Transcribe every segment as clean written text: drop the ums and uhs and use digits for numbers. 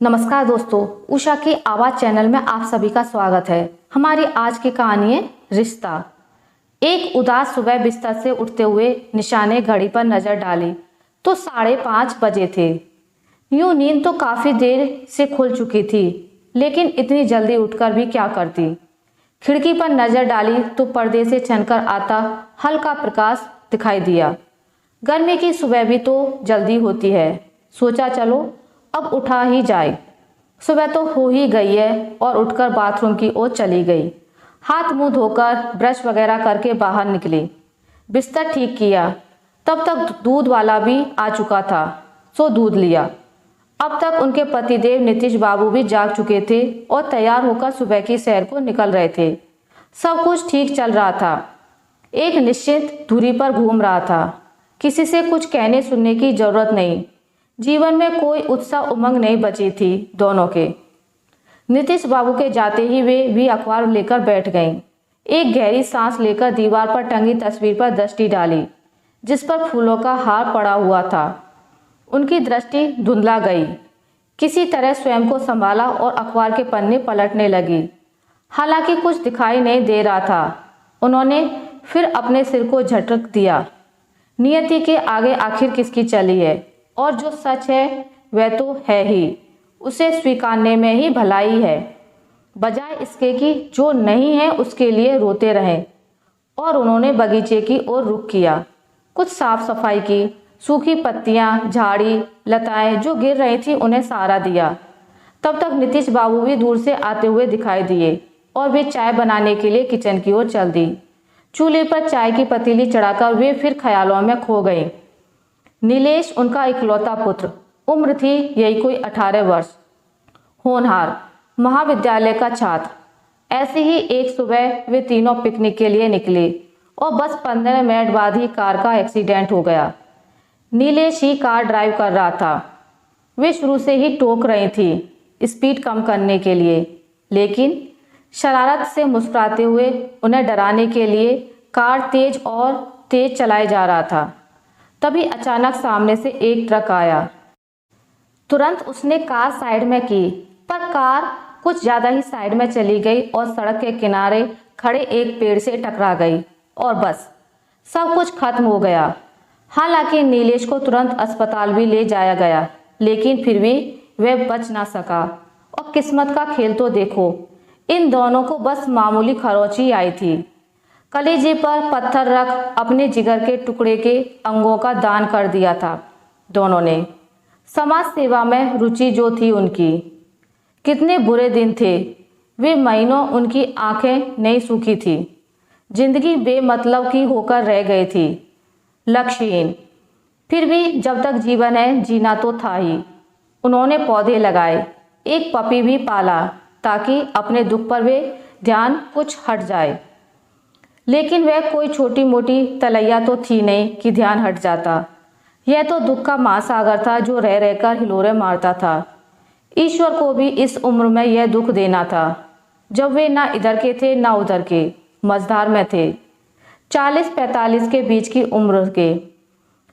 नमस्कार दोस्तों, उषा की आवाज़ चैनल में आप सभी का स्वागत है। हमारी आज की कहानी है रिश्ता। एक उदास सुबह बिस्तर से उठते हुए निशा ने घड़ी पर नजर डाली तो 5:30 बजे थे। यूं नींद तो काफी देर से खुल चुकी थी, लेकिन इतनी जल्दी उठकर भी क्या करती। खिड़की पर नजर डाली तो पर्दे से छनकर आता हल्का प्रकाश दिखाई दिया। गर्मी की सुबह भी तो जल्दी होती है, सोचा चलो अब उठा ही जाए। सुबह तो हो ही गई है और उठकर बाथरूम की ओर चली गई। हाथ मुंह धोकर ब्रश वगैरह करके बाहर निकली। बिस्तर ठीक किया, तब तक दूध वाला भी आ चुका था, सो दूध लिया। अब तक उनके पतिदेव नीतीश बाबू भी जाग चुके थे और तैयार होकर सुबह की सैर को निकल रहे थे। सब कुछ ठीक चल रहा था, एक निश्चित धुरी पर घूम रहा था। किसी से कुछ कहने सुनने की जरूरत नहीं। जीवन में कोई उत्साह उमंग नहीं बची थी दोनों के। नीतीश बाबू के जाते ही वे भी अखबार लेकर बैठ गईं। एक गहरी सांस लेकर दीवार पर टंगी तस्वीर पर दृष्टि डाली, जिस पर फूलों का हार पड़ा हुआ था। उनकी दृष्टि धुंधला गई। किसी तरह स्वयं को संभाला और अखबार के पन्ने पलटने लगी। हालांकि कुछ दिखाई नहीं दे रहा था। उन्होंने फिर अपने सिर को झटक दिया। नियति के आगे आखिर किसकी चली है, और जो सच है वह तो है ही, उसे स्वीकारने में ही भलाई है, बजाय इसके कि जो नहीं है उसके लिए रोते रहें। और उन्होंने बगीचे की ओर रुख किया। कुछ साफ सफाई की। सूखी पत्तियां, झाड़ी, लताएं जो गिर रही थी उन्हें सहारा दिया। तब तक नीतीश बाबू भी दूर से आते हुए दिखाई दिए और वे चाय बनाने के लिए किचन की ओर चल दी। चूल्हे पर चाय की पतीली चढ़ाकर वे फिर ख्यालों में खो गई। नीलेश उनका इकलौता पुत्र, उम्र थी यही कोई 18 वर्ष, होनहार, महाविद्यालय का छात्र। ऐसे ही एक सुबह वे तीनों पिकनिक के लिए निकले और बस 15 मिनट बाद ही कार का एक्सीडेंट हो गया। नीलेश ही कार ड्राइव कर रहा था। वे शुरू से ही टोक रही थी स्पीड कम करने के लिए, लेकिन शरारत से मुस्कुराते हुए उन्हें डराने के लिए कार तेज और तेज चलाए जा रहा था। तभी अचानक सामने से एक ट्रक आया। तुरंत उसने कार साइड में की, पर कार कुछ ज्यादा ही साइड में चली गई और सड़क के किनारे खड़े एक पेड़ से टकरा गई और बस सब कुछ खत्म हो गया। हालांकि नीलेश को तुरंत अस्पताल भी ले जाया गया, लेकिन फिर भी वह बच ना सका। और किस्मत का खेल तो देखो, इन दोनों को बस मामूली खरोंच आई थी। कलेजे पर पत्थर रख अपने जिगर के टुकड़े के अंगों का दान कर दिया था दोनों ने। समाज सेवा में रुचि जो थी उनकी। कितने बुरे दिन थे। वे महीनों उनकी आंखें नहीं सूखी थी। जिंदगी बेमतलब की होकर रह गई थी, लक्ष्यहीन। फिर भी जब तक जीवन है जीना तो था ही। उन्होंने पौधे लगाए, एक पपी भी पाला, ताकि अपने दुख पर वे ध्यान कुछ हट जाए। लेकिन वह कोई छोटी मोटी तलैया तो थी नहीं कि ध्यान हट जाता। यह तो दुख का महासागर था जो रह रहकर हिलोरे मारता था। ईश्वर को भी इस उम्र में यह दुख देना था, जब वे ना इधर के थे ना उधर के, मझधार में थे, 40-45 के बीच की उम्र के।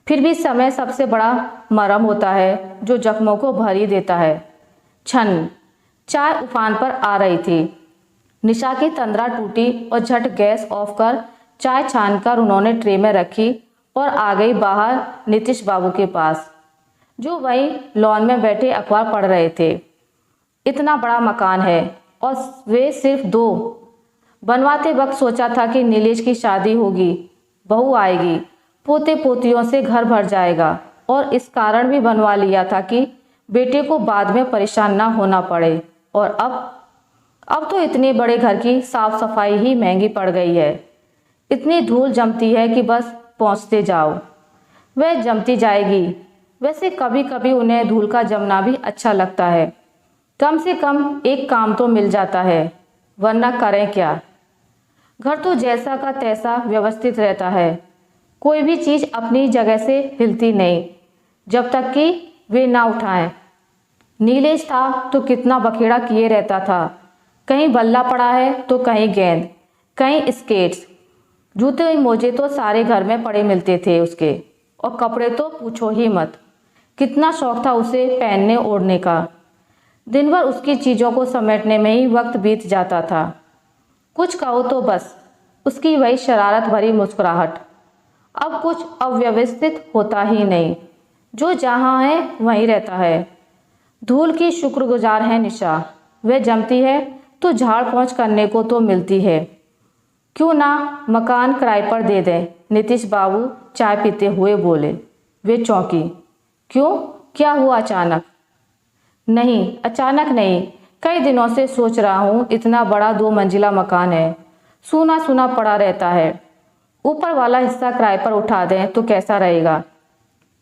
फिर भी समय सबसे बड़ा मरहम होता है जो जख्मों को भर ही देता है। छन चाय उफान पर आ रही थी। निशा की तंद्रा टूटी और झट गैस ऑफ कर चाय छानकर उन्होंने ट्रे में रखी और आ गई बाहर नीतीश बाबू के पास, जो वहीं लॉन में बैठे अखबार पढ़ रहे थे। इतना बड़ा मकान है और वे सिर्फ 2। बनवाते वक्त सोचा था कि नीलेश की शादी होगी, बहू आएगी, पोते पोतियों से घर भर जाएगा, और इस कारण भी बनवा लिया था कि बेटे को बाद में परेशान ना होना पड़े। और अब तो इतने बड़े घर की साफ सफाई ही महंगी पड़ गई है। इतनी धूल जमती है कि बस पहुंचते जाओ। वह जमती जाएगी। वैसे कभी कभी उन्हें धूल का जमना भी अच्छा लगता है। कम से कम एक काम तो मिल जाता है, वरना करें क्या। घर तो जैसा का तैसा व्यवस्थित रहता है। कोई भी चीज़ अपनी जगह से हिलती नहीं, जब तक कि वे ना उठाएं। नीलेश था तो कितना बखेड़ा किए रहता था। कहीं बल्ला पड़ा है तो कहीं गेंद, कहीं स्केट्स। जूते मोजे तो सारे घर में पड़े मिलते थे उसके, और कपड़े तो पूछो ही मत। कितना शौक था उसे पहनने ओढ़ने का। दिन भर उसकी चीज़ों को समेटने में ही वक्त बीत जाता था। कुछ कहो तो बस उसकी वही शरारत भरी मुस्कुराहट। अब कुछ अव्यवस्थित होता ही नहीं, जो जहाँ है वहीं रहता है। धूल की शुक्रगुजार है निशा, वह जमती है तो झाड़ पोंछ करने को तो मिलती है। क्यों ना मकान किराए पर दे दें, नीतीश बाबू चाय पीते हुए बोले। वे चौंकी। क्यों, क्या हुआ अचानक? नहीं, अचानक नहीं, कई दिनों से सोच रहा हूँ। इतना बड़ा 2 मंजिला मकान है, सूना सूना पड़ा रहता है। ऊपर वाला हिस्सा किराए पर उठा दें तो कैसा रहेगा?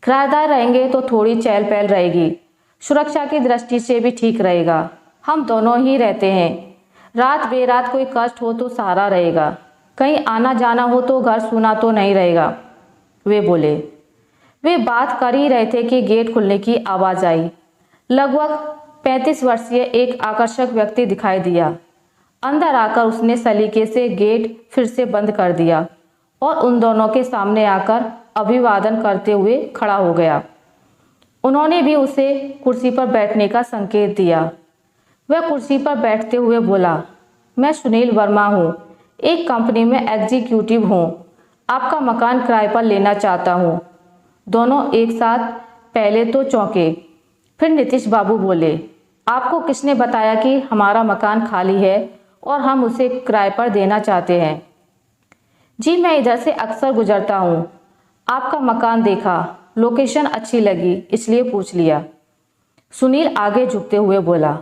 किराएदार रहेंगे तो थोड़ी चहल पहल रहेगी, सुरक्षा की दृष्टि से भी ठीक रहेगा। हम दोनों ही रहते हैं, रात बेरात कोई कष्ट हो तो सहारा रहेगा, कहीं आना जाना हो तो घर सूना तो नहीं रहेगा, वे बोले। वे बात कर ही रहे थे कि गेट खुलने की आवाज़ आई। लगभग 35 वर्षीय एक आकर्षक व्यक्ति दिखाई दिया। अंदर आकर उसने सलीके से गेट फिर से बंद कर दिया और उन दोनों के सामने आकर अभिवादन करते हुए खड़ा हो गया। उन्होंने भी उसे कुर्सी पर बैठने का संकेत दिया। वह कुर्सी पर बैठते हुए बोला, मैं सुनील वर्मा हूँ, एक कंपनी में एग्जीक्यूटिव हूँ, आपका मकान किराए पर लेना चाहता हूँ। दोनों एक साथ पहले तो चौंके, फिर नीतीश बाबू बोले, आपको किसने बताया कि हमारा मकान खाली है और हम उसे किराए पर देना चाहते हैं? जी, मैं इधर से अक्सर गुजरता हूँ, आपका मकान देखा, लोकेशन अच्छी लगी, इसलिए पूछ लिया। सुनील आगे झुकते हुए बोला,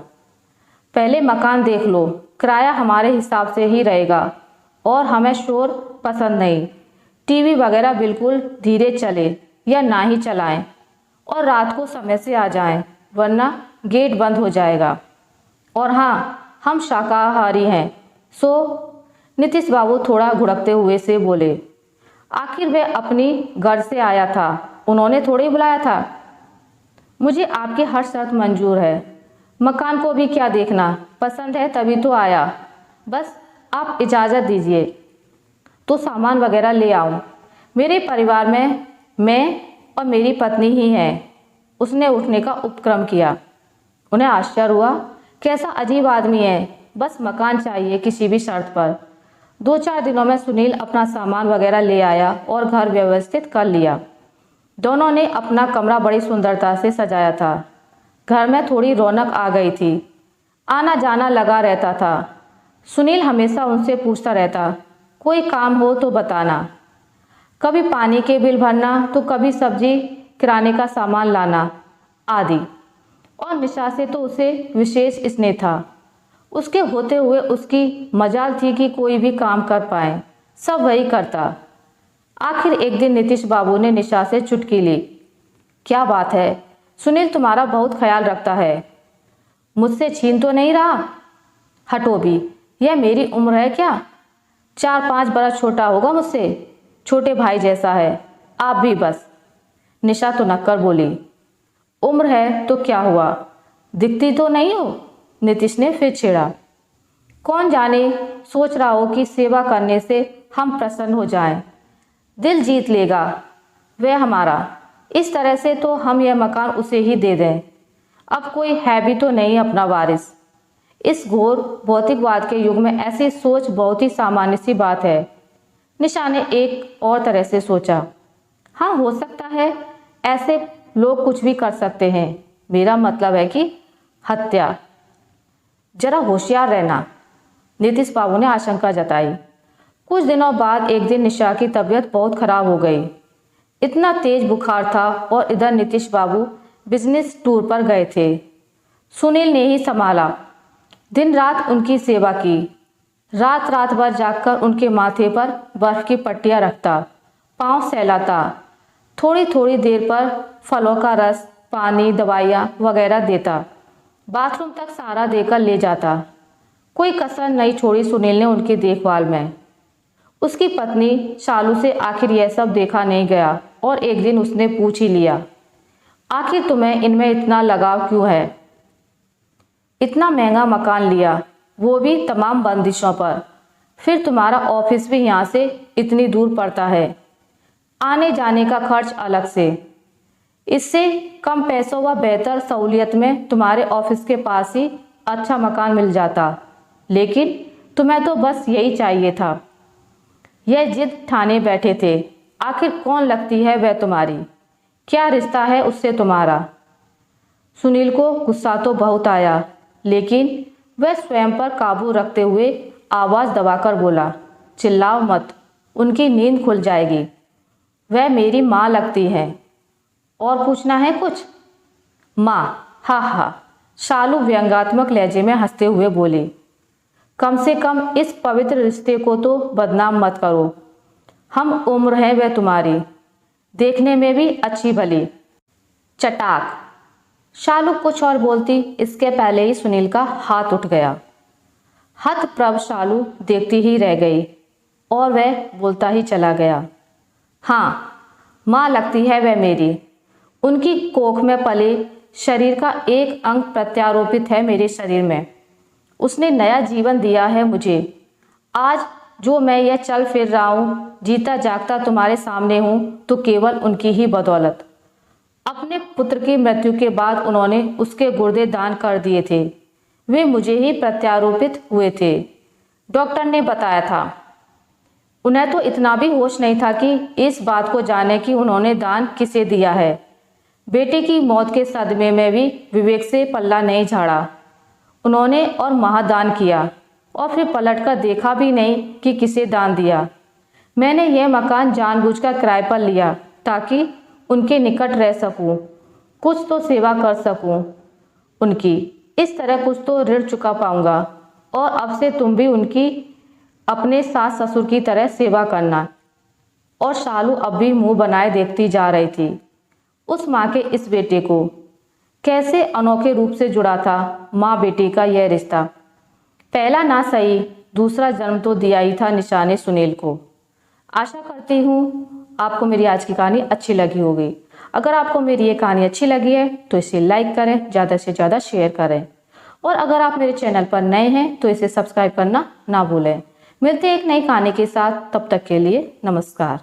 पहले मकान देख लो, किराया हमारे हिसाब से ही रहेगा और हमें शोर पसंद नहीं। टीवी वगैरह बिल्कुल धीरे चले या ना ही चलाएं और रात को समय से आ जाएं, वरना गेट बंद हो जाएगा। और हाँ, हम शाकाहारी हैं। सो नीतीश बाबू थोड़ा घुड़कते हुए से बोले, आखिर वह अपनी घर से आया था, उन्होंने थोड़ी बुलाया था। मुझे आपकी हर शर्त मंजूर है, मकान को भी क्या देखना, पसंद है तभी तो आया, बस आप इजाज़त दीजिए तो सामान वगैरह ले आऊं। मेरे परिवार में मैं और मेरी पत्नी ही हैं। उसने उठने का उपक्रम किया। उन्हें आश्चर्य हुआ, कैसा अजीब आदमी है, बस मकान चाहिए किसी भी शर्त पर। 2-4 दिनों में सुनील अपना सामान वगैरह ले आया और घर व्यवस्थित कर लिया। दोनों ने अपना कमरा बड़ी सुंदरता से सजाया था। घर में थोड़ी रौनक आ गई थी, आना जाना लगा रहता था। सुनील हमेशा उनसे पूछता रहता, कोई काम हो तो बताना। कभी पानी के बिल भरना तो कभी सब्जी किराने का सामान लाना आदि। और निशा से तो उसे विशेष स्नेह था। उसके होते हुए उसकी मजाल थी कि कोई भी काम कर पाए, सब वही करता। आखिर एक दिन नीतीश बाबू ने निशा से चुटकी ली। क्या बात है, सुनील तुम्हारा बहुत ख्याल रखता है, मुझसे छीन तो नहीं रहा? हटो भी, यह मेरी उम्र है क्या? 4-5 बरस छोटा होगा मुझसे, छोटे भाई जैसा है। आप भी बस। निशा तो नक्कर बोली, उम्र है तो क्या हुआ, दिखती तो नहीं हो? नीतीश ने फिर छेड़ा। कौन जाने, सोच रहा हो कि सेवा करने से हम प्रसन्न हो जाएं, दिल जीत लेगा वह हमारा। इस तरह से तो हम यह मकान उसे ही दे दें। अब कोई है भी तो नहीं अपना वारिस। इस घोर भौतिकवाद के युग में ऐसी सोच बहुत ही सामान्य सी बात है। निशा ने एक और तरह से सोचा, हाँ हो सकता है, ऐसे लोग कुछ भी कर सकते हैं। मेरा मतलब है कि हत्या। जरा होशियार रहना, नीतीश बाबू ने आशंका जताई। कुछ दिनों बाद एक दिन निशा की तबीयत बहुत खराब हो गई। इतना तेज बुखार था और इधर नीतीश बाबू बिजनेस टूर पर गए थे। सुनील ने ही संभाला, दिन रात उनकी सेवा की। रात रात भर जागकर उनके माथे पर बर्फ की पट्टियाँ रखता, पाँव सहलाता, थोड़ी थोड़ी देर पर फलों का रस, पानी, दवाइयाँ वगैरह देता, बाथरूम तक सहारा देकर ले जाता। कोई कसर नहीं छोड़ी सुनील ने उनकी देखभाल में। उसकी पत्नी शालू से आखिर यह सब देखा नहीं गया और एक दिन उसने पूछ ही लिया, आखिर तुम्हें इनमें इतना लगाव क्यों है? इतना महंगा मकान लिया, वो भी तमाम बंदिशों पर, फिर तुम्हारा ऑफिस भी यहाँ से इतनी दूर पड़ता है, आने जाने का खर्च अलग से। इससे कम पैसों व बेहतर सहूलियत में तुम्हारे ऑफिस के पास ही अच्छा मकान मिल जाता, लेकिन तुम्हें तो बस यही चाहिए था। यह जिद ठाने बैठे थे। आखिर कौन लगती है वह तुम्हारी? क्या रिश्ता है उससे तुम्हारा? सुनील को गुस्सा तो बहुत आया, लेकिन वह स्वयं पर काबू रखते हुए आवाज़ दबाकर बोला, चिल्लाओ मत, उनकी नींद खुल जाएगी। वह मेरी माँ लगती है। और पूछना है कुछ? माँ? हा हा। शालू व्यंग्यात्मक लहजे में हंसते हुए बोले, कम से कम इस पवित्र रिश्ते को तो बदनाम मत करो। हम उम्र है वह तुम्हारी, देखने में भी अच्छी भली। चटाक। शालू कुछ और बोलती, इसके पहले ही सुनील का हाथ उठ गया। हतप्रभ शालू देखती ही रह गई और वह बोलता ही चला गया, हाँ, माँ लगती है वह मेरी। उनकी कोख में पले शरीर का एक अंग प्रत्यारोपित है मेरे शरीर में। उसने नया जीवन दिया है मुझे। आज जो मैं यह चल फिर रहा हूँ, जीता जागता तुम्हारे सामने हूँ, तो केवल उनकी ही बदौलत। अपने पुत्र की मृत्यु के बाद उन्होंने उसके गुर्दे दान कर दिए थे। वे मुझे ही प्रत्यारोपित हुए थे, डॉक्टर ने बताया था। उन्हें तो इतना भी होश नहीं था कि इस बात को जाने कि उन्होंने दान किसे दिया है। बेटे की मौत के सदमे में भी विवेक से पल्ला नहीं झाड़ा। उन्होंने और महादान किया और फिर पलटकर देखा भी नहीं कि किसे दान दिया। मैंने यह मकान जानबूझकर किराए पर लिया ताकि उनके निकट रह सकूं, कुछ तो सेवा कर सकूं उनकी। इस तरह कुछ तो ऋण चुका पाऊंगा। और अब से तुम भी उनकी अपने सास ससुर की तरह सेवा करना। और शालू अब भी मुंह बनाए देखती जा रही थी। उस माँ के इस बेटे को कैसे अनोखे रूप से जुड़ा था माँ बेटी का यह रिश्ता। पहला ना सही, दूसरा जन्म तो दिया ही था निशा ने सुनील को। आशा करती हूँ आपको मेरी आज की कहानी अच्छी लगी होगी। अगर आपको मेरी ये कहानी अच्छी लगी है तो इसे लाइक करें, ज़्यादा से ज़्यादा शेयर करें। और अगर आप मेरे चैनल पर नए हैं तो इसे सब्सक्राइब करना ना भूलें। मिलते हैं एक नई कहानी के साथ, तब तक के लिए नमस्कार।